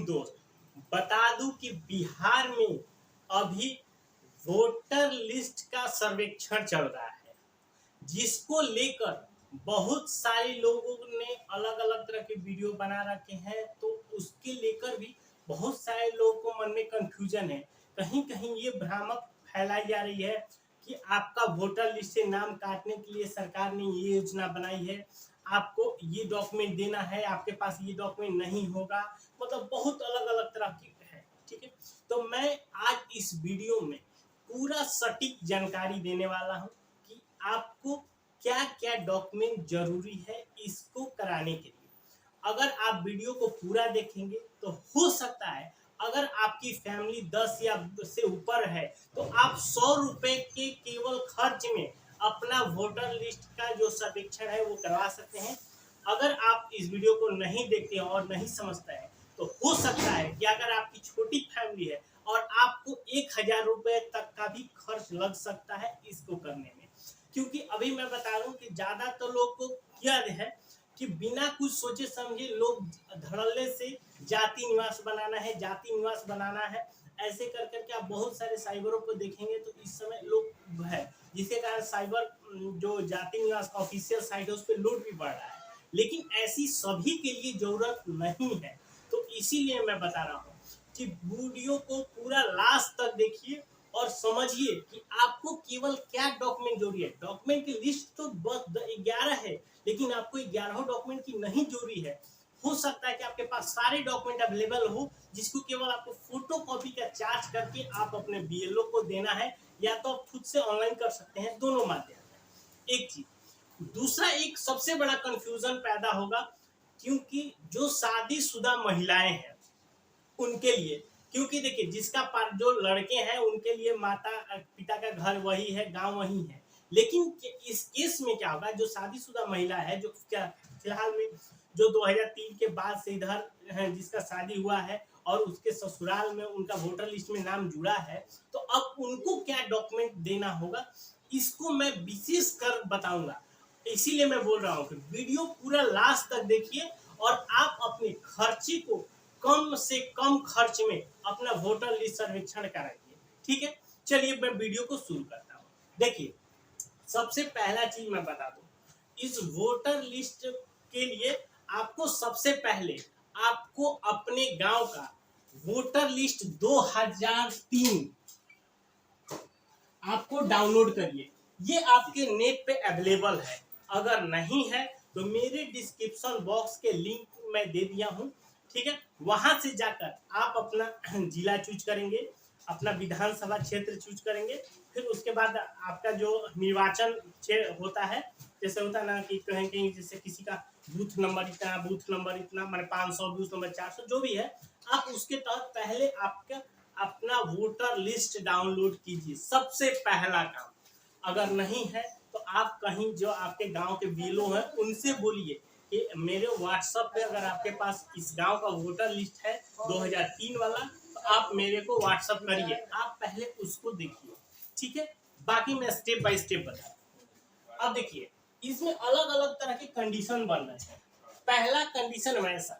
दोस्त, बता दूं कि बिहार में अभी वोटर लिस्ट का सर्वेक्षण चल रहा है, जिसको लेकर बहुत सारे लोगों ने अलग अलग तरह के वीडियो बना रखे हैं। तो उसके लेकर भी बहुत सारे लोगों को मन में कंफ्यूजन है। कहीं कहीं ये भ्रामक फैलाई जा रही है कि आपका वोटर लिस्ट से नाम काटने के लिए सरकार ने ये योजना बनाई है, आपको ये डॉक्यूमेंट देना है, आपके पास ये डॉक्यूमेंट नहीं होगा। मतलब बहुत अलग अलग तरह की है। ठीक है, तो मैं आज इस वीडियो में पूरा सटीक जानकारी देने वाला हूं कि आपको क्या क्या डॉक्यूमेंट जरूरी है इसको कराने के लिए। अगर आप वीडियो को पूरा देखेंगे तो हो सकता है, अगर आपकी फैमिली 10 या से ऊपर है तो आप 100 रुपए के केवल खर्च में अपना वोटर लिस्ट का जो सर्वेक्षण है वो करवा सकते हैं। अगर आप इस वीडियो को नहीं देखते हैं और नहीं समझते हैं तो हो सकता है कि अगर आपकी छोटी फैमिली है और आपको 1000 रुपए तक का भी खर्च लग सकता है इसको करने में। क्योंकि अभी मैं बता रहा हूँ कि ज्यादातर लोग को क्या है कि बिना कुछ सोचे समझे लोग धड़ल्ले से जाति निवास बनाना है, जाति निवास बनाना है, ऐसे कर करके आप बहुत सारे साइबरों को देखेंगे तो इस समय लोग है, जिसके कारण साइबर जो जाति निवास का ऑफिशियल साइट है उस पर लूट भी बढ़ रहा है। लेकिन ऐसी सभी के लिए जरूरत नहीं है। तो इसीलिए मैं बता रहा हूँ कि वीडियो को पूरा लास्ट तक देखिए और समझिए कि आपको केवल क्या डॉक्यूमेंट जरूरी है। डॉक्यूमेंट की लिस्ट तो बस 11 है, लेकिन आपको 11 डॉक्यूमेंट की नहीं जरूरी है। हो सकता है कि आपके पास सारे डॉक्यूमेंट अवेलेबल हो, जिसको केवल आपको फोटो कॉपी का चार्ज करके आप अपने बीएलओ को देना है, या तो आप खुद से ऑनलाइन कर सकते हैं, दोनों माध्यम है। एक चीज, दूसरा एक सबसे बड़ा कंफ्यूजन पैदा होगा क्योंकि जो शादीशुदा महिलाएं हैं उनके लिए, क्योंकि देखिए जिसका जो लड़के हैं उनके लिए माता पिता का घर वही है, गांव वही है। लेकिन इस केस में क्या होगा, जो शादीशुदा महिला है जो क्या फिलहाल में जो 2003 के बाद से इधर है, जिसका शादी हुआ है और उसके ससुराल में उनका वोटर लिस्ट में नाम जुड़ा है, तो अब उनको क्या डॉक्यूमेंट देना होगा इसको मैं विशेष कर बताऊंगा। इसीलिए मैं बोल रहा हूँ कि वीडियो पूरा लास्ट तक देखिए और आप अपने खर्चे को कम से कम खर्च में अपना वोटर लिस्ट सर्वेक्षण कराइए। ठीक है, चलिए मैं वीडियो को शुरू करता हूँ। देखिए, सबसे पहला चीज मैं बता दूं, इस वोटर लिस्ट के लिए आपको सबसे पहले आपको अपने गांव का वोटर लिस्ट 2003 आपको डाउनलोड करिए। ये आपके नेट पे अवेलेबल है, अगर नहीं है तो मेरे डिस्क्रिप्शन बॉक्स के लिंक मैं दे दिया हूँ। ठीक है, वहां से जाकर आप अपना जिला चूज करेंगे, अपना विधानसभा क्षेत्र चूज करेंगे, फिर उसके बाद आपका जो निर्वाचन होता है, जैसे होता है ना कि कहीं कहीं जैसे किसी का बूथ नंबर इतना, बूथ नंबर इतना, मैंने 500, बूथ नंबर 400 जो भी है, आप उसके तहत पहले आपका अपना वोटर लिस्ट डाउनलोड कीजिए। सबसे पहला काम, अगर नहीं है तो आप कहीं जो आपके गांव के बीएलओ हैं उनसे बोलिए कि मेरे व्हाट्सएप पे अगर आपके पास इस गांव का वोटर लिस्ट है 2003 वाला, तो आप मेरे को व्हाट्सएप करिए, आप पहले उसको देखिए। ठीक है, बाकी मैं स्टेप बाय स्टेप बता। अब देखिए, इसमें अलग अलग तरह के कंडीशन बन रहे हैं। पहला कंडीशन वैसा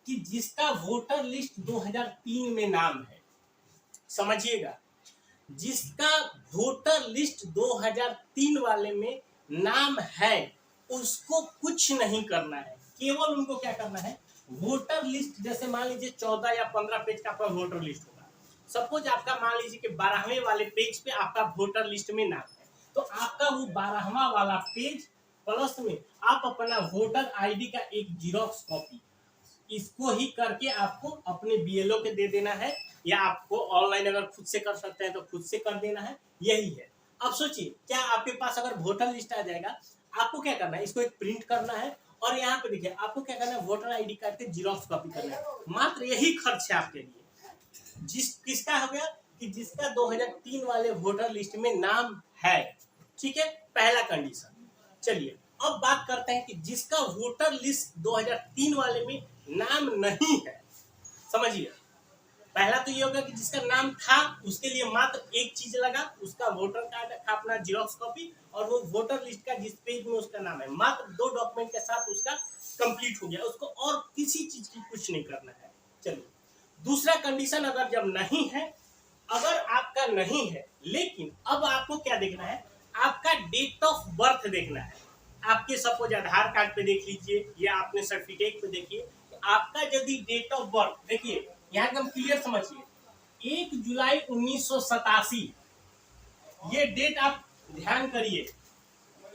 कि जिसका वोटर लिस्ट 2003 में नाम है, समझिएगा, जिसका वोटर लिस्ट 2003 वाले में नाम है उसको कुछ नहीं करना है। केवल उनको क्या करना है, वोटर लिस्ट जैसे मान लीजिए 14 या 15 पेज का आपका वोटर लिस्ट होगा। सपोज आपका मान लीजिए कि 12वें वाले पेज पे आपका वोटर लिस्ट में नाम है, तो आपका वो 12वां वाला पेज प्लस में आप अपना वोटर आईडी का एक जीरोक्स कॉपी इसको ही करके आपको अपने बीएलओ के दे देना है, या आपको ऑनलाइन अगर खुद से कर सकते हैं तो खुद से कर देना है। यही है। अब सोचिए, क्या आपके पास अगर वोटर लिस्ट आ जाएगा, आपको क्या करना है, इसको एक प्रिंट करना है और यहाँ पे देखिए आपको क्या करना है, वोटर आईडी कार्ड के जीरोक्स कॉपी करना है। मात्र यही खर्च है आपके लिए। किसका हो गया कि जिसका 2003 वाले वोटर लिस्ट में नाम है। ठीक है, पहला कंडीशन। चलिए अब बात करते हैं कि जिसका वोटर लिस्ट 2003 वाले में नाम नहीं है। समझिए, पहला तो ये होगा कि जिसका नाम था उसके लिए मात्र एक चीज लगा, उसका वोटर कार्ड का अपना जीरोक्स कॉपी, और वो वोटर लिस्ट का जिस पेज में उसका नाम है, मात्र 2 डॉक्यूमेंट के साथ उसका कंप्लीट हो गया। उसको और किसी चीज की कुछ नहीं करना है। चलिए दूसरा कंडीशन अगर जब नहीं है, अगर आपका नहीं है, लेकिन अब आपको क्या देखना है, आपका डेट ऑफ बर्थ देखना है। आपके सपोज आधार कार्ड पे देख लीजिए या आपने सर्टिफिकेट पे देखिए, आपका यदि डेट ऑफ बर्थ देखिए, यहाँ एकदम क्लियर समझिए, 1 जुलाई 1987, ये डेट आप ध्यान करिए,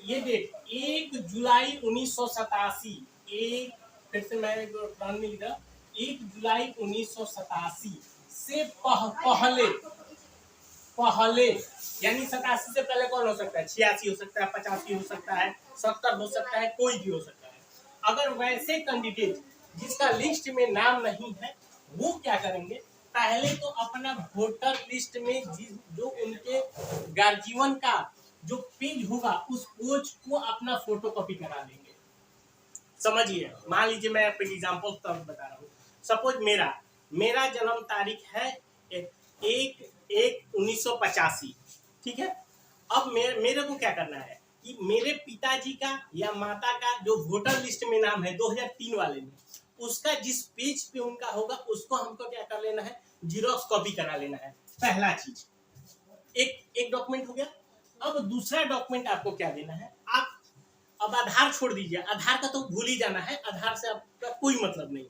ये डेट 1 जुलाई 1987, एक फिर से मैं ध्यान में लिखा, 1 जुलाई 1987 से पहले पहले, यानी 87 से पहले कौन हो सकता है, 86 हो सकता है, 85 हो सकता है, 70 हो सकता है, कोई भी हो सकता है। अगर वैसे कैंडिडेट जिसका लिस्ट में नाम नहीं है, वो क्या करेंगे, पहले तो अपना वोटर लिस्ट में जो उनके गार्जियन का जो पेज होगा, उस पेज को अपना फोटो कॉपी करा लेंगे। समझिए, मान लीजिए मैं आपको एग्जांपल तब बता रहा हूँ, सपोज मेरा जन्म तारीख है 1/1/1985, ठीक है। अब मेरे को क्या करना है कि मेरे पिताजी का या माता का जो वोटर लिस्ट में नाम है 2003 वाले में, उसका जिस पेज पे उनका होगा, उसको हमको क्या कर लेना है, जीरोक्स कॉपी करा लेना है। पहला चीज, एक डॉक्यूमेंट हो गया। अब दूसरा डॉक्यूमेंट आपको क्या देना है, आप अब आधार छोड़ दीजिए, आधार का तो भूल ही जाना है, आधार से आपका कोई मतलब नहीं है,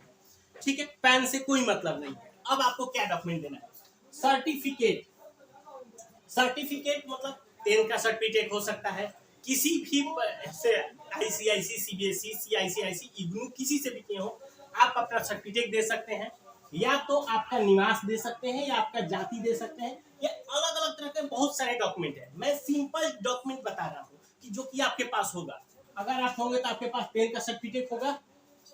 ठीक है, पैन से कोई मतलब नहीं है। अब आपको क्या डॉक्यूमेंट देना है, सर्टिफिकेट। सर्टिफिकेट मतलब 10 का सर्टिफिकेट हो सकता है, किसी भी से आईसीआईसी, सीबीएसई, सीआईसीआईसी, इग्नू, किसी से भी किए हो, आप अपना सर्टिफिकेट दे सकते हैं, या तो आपका निवास दे सकते हैं, या आपका जाति दे सकते हैं, या अलग अलग तरह के बहुत सारे डॉक्यूमेंट है। मैं सिंपल डॉक्यूमेंट बता रहा हूँ कि जो कि आपके पास होगा। अगर आप होंगे तो आपके पास 10 का सर्टिफिकेट होगा,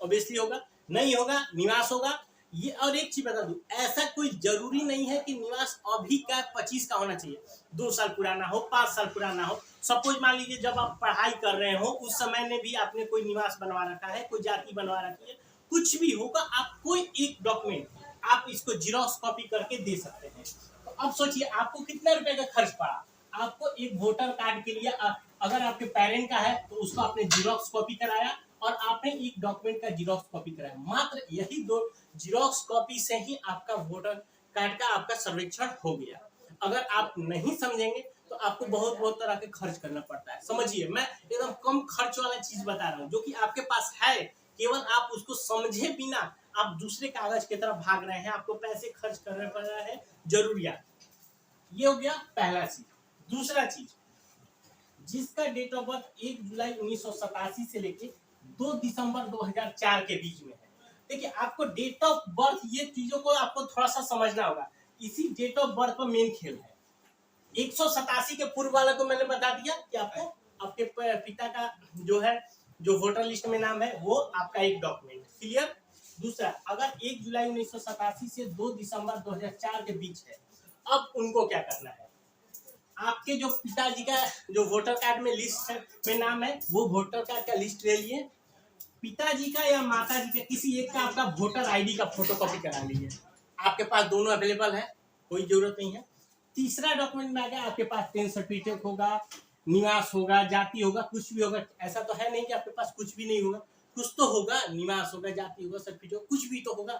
ऑब्वियसली होगा, नहीं होगा निवास होगा। ये और एक चीज बता दूं, ऐसा कोई जरूरी नहीं है कि निवास अभी का 25 का होना चाहिए, 2 साल पुराना हो, 5 साल पुराना हो। सपोज मान लीजिए जब आप पढ़ाई कर रहे हो, उस समय में भी आपने कोई निवास बनवा रखा है, कोई जाति बनवा रखी है, कुछ भी होगा, आप कोई एक डॉक्यूमेंट आप इसको जीरोक्स कॉपी करके दे सकते हैं। तो अब सोचिए आपको कितना रुपए का खर्च पड़ा। आपको एक वोटर कार्ड के लिए अगर आपके पेरेंट का है तो उसको आपने जीरोक्स कॉपी कराया, और आपने एक डॉक्यूमेंट का जीरोक्स कॉपी कराया। मात्र यही दो जीरोक्स कॉपी से ही आपका वोटर कार्ड का आपका सर्वेक्षण हो गया। अगर आप नहीं समझेंगे तो आपको बहुत बहुत तरह के खर्च करना पड़ता है। समझिए, मैं एकदम कम खर्च वाला चीज बता रहा हूँ, जो कि आपके पास है, केवल आप उसको समझे बिना आप दूसरे कागज की तरफ भाग रहे हैं, आपको पैसे खर्च करने पड़ रहे हैं जरूरियात। ये हो गया पहला चीज। दूसरा चीज, जिसका डेट ऑफ बर्थ 1 जुलाई 1987 से लेके 2 दिसंबर 2004 के बीच में है। देखिए, आपको डेट ऑफ बर्थ, ये चीजों को आपको थोड़ा सा समझना होगा। इसी डेट ऑफ बर्थ पर मेन खेल है। 187 के पूर्व वाले को मैंने बता दिया कि आपको आपके पिता का जो है, जो वोटर लिस्ट में नाम है, वो आपका एक डॉक्यूमेंट क्लियर। दूसरा, अगर 1 जुलाई 1987 से 2 दिसंबर 2004 के बीच है, अब उनको क्या करना है, आपके जो पिताजी का जो वोटर कार्ड में लिस्ट में नाम है, वो वोटर कार्ड का लिस्ट ले लिए, पिताजी का या माताजी का किसी एक का आपका वोटर आईडी का फोटो कॉपी करा लीजिए। आपके पास दोनों अवेलेबल है, कोई जरूरत नहीं है। तीसरा डॉक्यूमेंट में आ गया, आपके पास 10 सर्टिफिकेट होगा, निवास होगा, जाति होगा, कुछ भी होगा। ऐसा तो है नहीं कि आपके पास कुछ भी नहीं होगा, कुछ तो होगा, निवास होगा, जाति होगा, सर्टिफिकेट, कुछ भी तो होगा।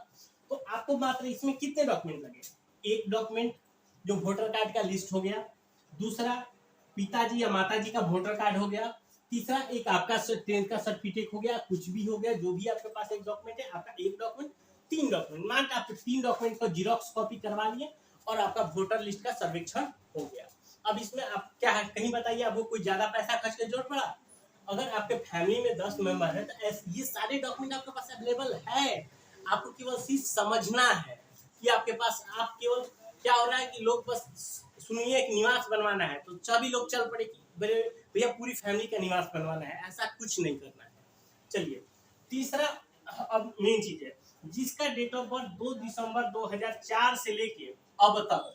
तो आपको मात्र इसमें कितने डॉक्यूमेंट लगे, एक डॉक्यूमेंट जो वोटर कार्ड का लिस्ट हो गया, दूसरा पिताजी या माताजी का वोटर कार्ड हो गया, तीसरा एक आपका 10 का सर्टिफिकेट हो गया, कुछ भी हो गया, जो भी आपके पास एक डॉक्यूमेंट है, आपका एक डॉक्यूमेंट, 3 डॉक्यूमेंट। मान के आपके 3 डॉक्यूमेंट को जीरोक्स कॉपी करवा लिए और आपका वोटर लिस्ट का सर्वेक्षण हो गया। अब इसमें आप क्या है, कहीं बताइए आपको कोई ज्यादा पैसा खर्च की जरूरत पड़ा। अगर आपके फैमिली में 10 मेंबर है तो ये सारे डॉक्यूमेंट आपके पास अवेलेबल है। आपको केवल चीज समझना है कि आपके पास, आप केवल क्या हो रहा है कि लोग बस सुनिए एक निवास बनवाना है तो सभी लोग चल पड़े कि भैया पूरी फैमिली का निवास बनवाना है, ऐसा कुछ नहीं करना है। चलिए, तीसरा अब मेन चीज है, जिसका डेट ऑफ बर्थ 2 दिसंबर 2004 से लेके अब तक।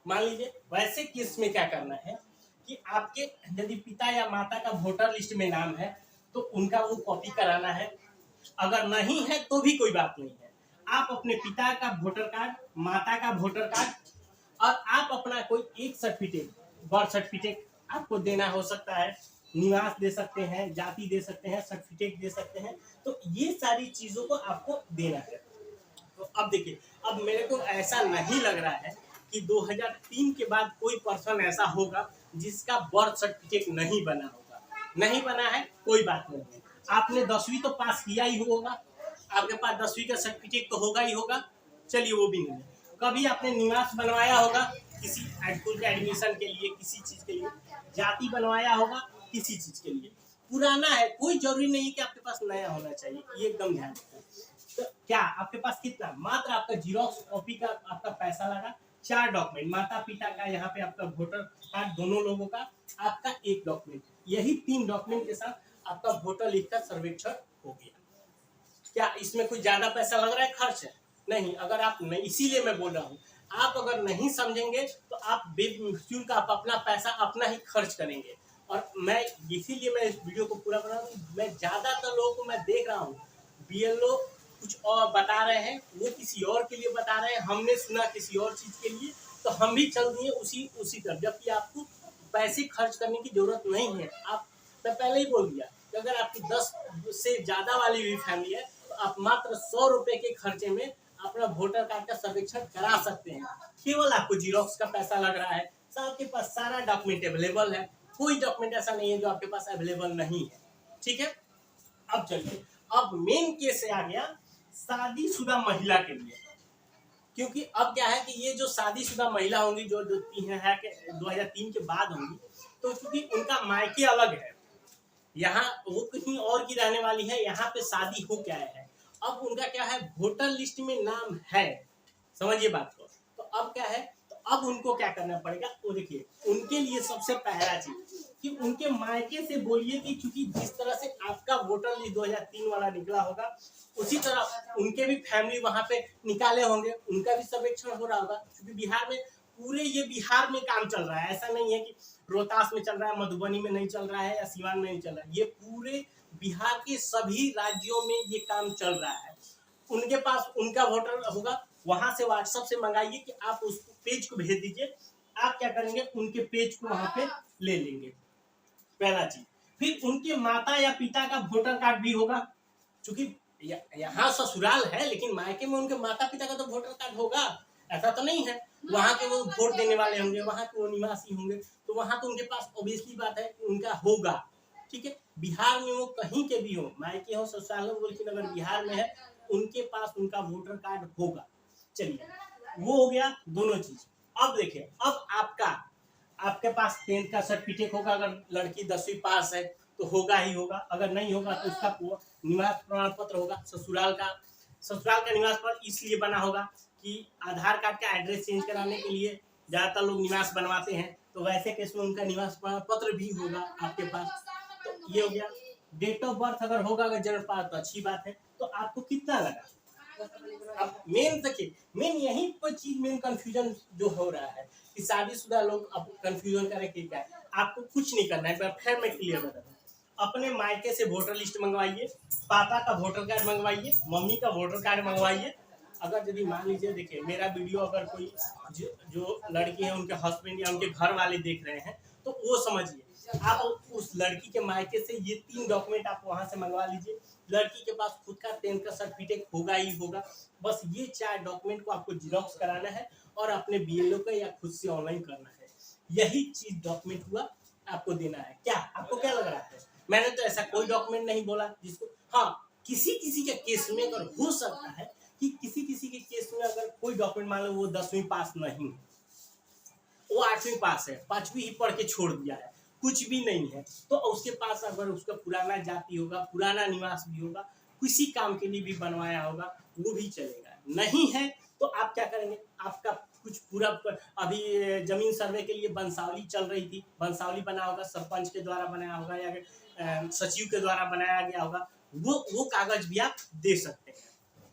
मान लीजिए वैसे केस में क्या करना है कि आपके यदि पिता या माता का वोटर लिस्ट में नाम है तो उनका वो कॉपी कराना है। अगर नहीं है तो भी कोई बात नहीं है, आप अपने पिता का वोटर कार्ड, माता का वोटर कार्ड, और आप अपना कोई एक सर्टिफिकेट, बर्थ सर्टिफिकेट आपको देना हो सकता है, निवास दे सकते हैं, जाति दे सकते हैं, सर्टिफिकेट दे सकते हैं। तो ये सारी चीजों को आपको देना है। तो अब देखिए, अब मेरे को ऐसा नहीं लग रहा है कि 2003 के बाद कोई पर्सन ऐसा होगा जिसका बर्थ सर्टिफिकेट नहीं बना होगा। नहीं बना है कोई बात नहीं है, आपने 10वीं तो पास किया ही होगा, आपके पास 10वीं का सर्टिफिकेट तो होगा ही होगा, चलिए वो भी नहीं है। कभी आपने निवास बनवाया होगा किसी स्कूल के एडमिशन के लिए, किसी चीज के लिए, जाति बनवाया होगा किसी चीज के लिए, पुराना है, कोई जरूरी नहीं है कि आपके पास नया होना चाहिए, ये एकदम ध्यान रखना। तो क्या आपके पास कितना, मात्र आपका जीरोक्स कॉपी का आपका पैसा लगा, 4 डॉक्यूमेंट, माता पिता का, यहाँ पे आपका वोटर कार्ड दोनों लोगों का, आपका एक डॉक्यूमेंट, यही 3 डॉक्यूमेंट के साथ आपका वोटर लिस्ट का सर्वेक्षण हो गया। क्या इसमें कुछ ज्यादा पैसा लग रहा है, खर्च है? नहीं। अगर आप नहीं, इसीलिए मैं बोल रहा हूँ, आप अगर नहीं समझेंगे तो आप बेफिजूल आप अपना पैसा अपना ही खर्च करेंगे। और मैं इसीलिए मैं इस वीडियो को पूरा बना रहा हूँ। मैं ज्यादातर लोगों को मैं देख रहा हूँ, बीएलओ कुछ और बता रहे हैं, वो किसी और के लिए बता रहे हैं, हमने सुना किसी और चीज के लिए, तो हम भी चल दिए उसी तरफ, जबकि आपको पैसे खर्च करने की जरूरत नहीं है। आप, मैं पहले ही बोल दिया कि अगर आपकी 10 से ज्यादा वाली भी फैमिली है तो आप मात्र 100 रुपए के खर्चे में अपना वोटर कार्ड का सर्वेक्षण करा सकते हैं। केवल आपको जीरोक्स का पैसा लग रहा है, आपके पास सारा डॉक्यूमेंट अवेलेबल है, कोई डॉक्यूमेंट ऐसा नहीं है जो आपके पास अवेलेबल नहीं है। ठीक है, अब चलिए, अब मेन केस आ गया शादीशुदा महिला के लिए। क्योंकि अब क्या है कि ये जो शादीशुदा महिला होंगी, जो 2003 के बाद होंगी, तो क्योंकि उनका मायके अलग है, यहाँ वो कहीं और की रहने वाली है, यहाँ पे शादी हो क्या है, अब उनका क्या है, वोटर लिस्ट में नाम है, समझिए बात को। तो अब क्या है, तो अब उनको क्या करना पड़ेगा, वो देखिए, उनके लिए सबसे पहला चीज कि उनके मायके से बोलिए कि क्योंकि जिस तरह से आपका वोटर लिस्ट 2003 वाला निकला होगा, उसी तरह उनके भी फैमिली वहां पे निकाले होंगे, उनका भी सर्वेक्षण हो रहा होगा। क्योंकि बिहार में पूरे, ये बिहार में काम चल रहा है, ऐसा नहीं है कि रोहतास में चल रहा है, मधुबनी में नहीं चल रहा है, या सिवान में नहीं चल रहा है, ये पूरे बिहार के सभी राज्यों में ये काम चल रहा है। उनके पास उनका वोटर होगा, वहां से व्हाट्सएप से मंगाइए कि आप उस पेज को भेज दीजिए, आप क्या करेंगे, उनके पेज को वहां पे ले लेंगे, पहला चीज। फिर उनके माता या पिता का वोटर कार्ड भी होगा, क्योंकि यहाँ ससुराल है लेकिन मायके में उनके माता पिता का तो वोटर कार्ड होगा, ऐसा तो नहीं है। वहां के वो वोट देने वाले होंगे, वहां के वो निवासी होंगे, तो वहां तो उनके पास ऑब्वियसली बात है उनका होगा। ठीक है, बिहार में वो कहीं के भी हो, मायके हो ससुराल हो, लेकिन अगर बिहार में है उनके पास उनका वोटर कार्ड होगा। चलिए, वो हो गया दोनों चीज। अब देखिए, अब आपके पास 10th का सर्टिफिकेट होगा, अगर लड़की 10वीं पास है तो होगा ही होगा, अगर नहीं होगा तो उसका निवास प्रमाण पत्र होगा, ससुराल का निवास पत्र इसलिए बना होगा कि आधार कार्ड का एड्रेस चेंज कराने के लिए ज्यादातर लोग निवास बनवाते हैं, तो वैसे केस में उनका निवास प्रमाण पत्र भी होगा आपके पास। तो ये हो गया। डेट ऑफ बर्थ अगर होगा, अगर जन्म पास, तो अच्छी बात है। तो आपको कितना लगा, अब मेन देखिए, मेन यही पर चीज, मेन कंफ्यूजन जो हो रहा है कि शादीशुदा लोग अब कंफ्यूजन करें कि क्या है। आपको कुछ नहीं करना है, फिर मैं क्लियर बता दूं, अपने मायके से वोटर लिस्ट मंगवाइए, पापा का वोटर कार्ड मंगवाइए, मम्मी का वोटर कार्ड मंगवाइए। अगर यदि मान लीजिए, देखिए मेरा वीडियो अगर कोई जो लड़की है उनके हस्बैंड या उनके घर वाले देख रहे हैं, तो वो समझिए, आप उस लड़की के मायके से ये 3 डॉक्यूमेंट आप वहां से मंगवा लीजिए। लड़की के पास खुद का 10th का सर्टिफिकेट होगा ही होगा, बस ये 4 डॉक्यूमेंट को आपको जीरोक्स कराना है और अपने बीएलओ का या खुद से ऑनलाइन करना है। यही चीज डॉक्यूमेंट हुआ, आपको देना है। क्या आपको क्या लग रहा है, मैंने तो ऐसा कोई डॉक्यूमेंट नहीं बोला जिसको, हाँ किसी के केस में अगर हो सकता है कि किसी के केस में अगर कोई डॉक्यूमेंट, मान लो वो 10वीं पास नहीं, वो 8वीं पास है, 5वीं ही पढ़ के छोड़ दिया है, कुछ भी नहीं है, तो उसके पास अगर उसका पुराना जाति होगा, पुराना निवास भी होगा, किसी काम के लिए भी बनवाया होगा, वो भी चलेगा। नहीं है तो आप क्या करेंगे, आपका कुछ पूरा, अभी जमीन सर्वे के लिए बंसावली चल रही थी, बंसावली बना होगा, सरपंच के द्वारा बनाया होगा या सचिव के द्वारा बनाया गया होगा, वो कागज भी आप दे सकते हैं।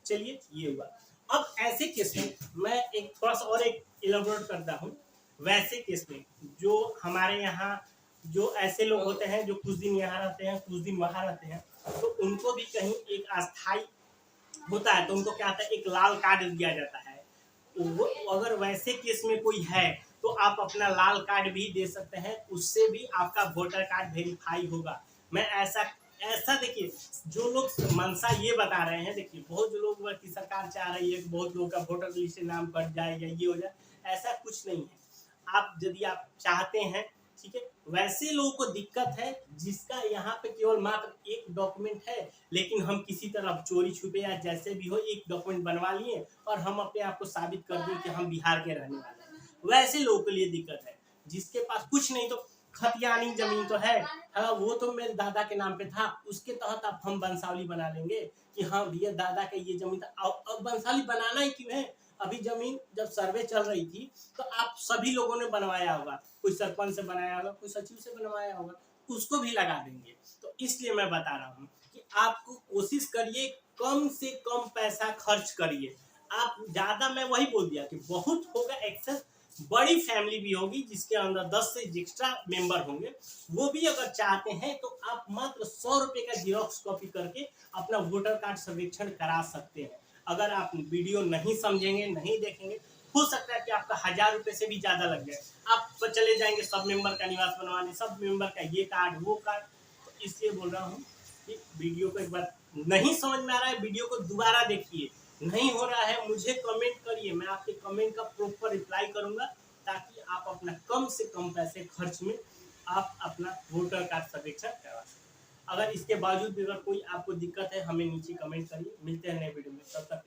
चलिए, ये हुआ। अब ऐसे केस में मैं एक थोड़ा सा और एक इलेबोरेट करता हूँ। वैसे केस में जो हमारे यहाँ जो ऐसे लोग होते हैं जो कुछ दिन यहाँ रहते हैं, कुछ दिन वहाँ रहते हैं, तो उनको भी कहीं एक अस्थाई होता है, तो उनको क्या आता है, एक लाल कार्ड दिया जाता है। वो अगर वैसे केस में कोई है तो आप अपना लाल कार्ड भी दे सकते हैं, उससे भी आपका वोटर कार्ड वेरीफाई होगा। मैं ऐसा ऐसा देखिए, जो लोग मंशा ये बता रहे हैं, देखिए बहुत लोग की सरकार चाह रही है कि बहुत लोगों का वोटर लिस्ट से नाम कट जाए या ये हो जाए, ऐसा कुछ नहीं है। आप यदि आप चाहते हैं, ठीक है, वैसे लोगों को दिक्कत है जिसका यहाँ पे केवल मात्र एक डॉक्यूमेंट है, लेकिन हम किसी तरह चोरी छुपे या जैसे भी हो एक डॉक्यूमेंट बनवा लिए और हम अपने आप को साबित कर दिए कि हम बिहार के रहने वाले हैं, वैसे लोगों के लिए दिक्कत है। जिसके पास कुछ नहीं तो खतियानी जमीन तो है, हाँ वो तो मेरे दादा के नाम पे था, उसके तहत अब हम वंशावली बना लेंगे कि हाँ भैया दादा का ये जमीन था। अब वंशावली बनाना ही क्यों है? अभी जमीन जब सर्वे चल रही थी तो आप सभी लोगों ने बनवाया होगा, कोई सरपंच से बनाया होगा, कोई सचिव से बनवाया होगा, उसको भी लगा देंगे। तो इसलिए मैं बता रहा हूँ कि आपको कोशिश करिए कम से कम पैसा खर्च करिए। आप ज्यादा, मैं वही बोल दिया कि बहुत होगा एक्सेस, बड़ी फैमिली भी होगी जिसके अंदर 10 से एक्स्ट्रा मेंबर होंगे, वो भी अगर चाहते हैं तो आप मात्र 100 रुपए का जीरोक्स कॉपी करके अपना वोटर कार्ड सर्वेक्षण करा सकते हैं। अगर आप वीडियो नहीं समझेंगे, नहीं देखेंगे, हो सकता है कि आपका 1000 रुपए से भी ज्यादा लग जाए। आप चले जाएंगे सब मेंबर का निवास बनवाने, सब मेंबर का ये कार्ड वो कार्ड। तो इसलिए बोल रहा हूँ कि वीडियो को एक बार नहीं समझ में आ रहा है, वीडियो को दोबारा देखिए, नहीं हो रहा है मुझे कमेंट करिए, मैं आपके कमेंट का प्रॉपर रिप्लाई करूंगा, ताकि आप अपना कम से कम पैसे खर्च में आप अपना वोटर कार्ड सर्वेक्षण करवा सकें। अगर इसके बावजूद भी अगर कोई आपको दिक्कत है, हमें नीचे कमेंट करिए। मिलते हैं नए वीडियो में, तब तक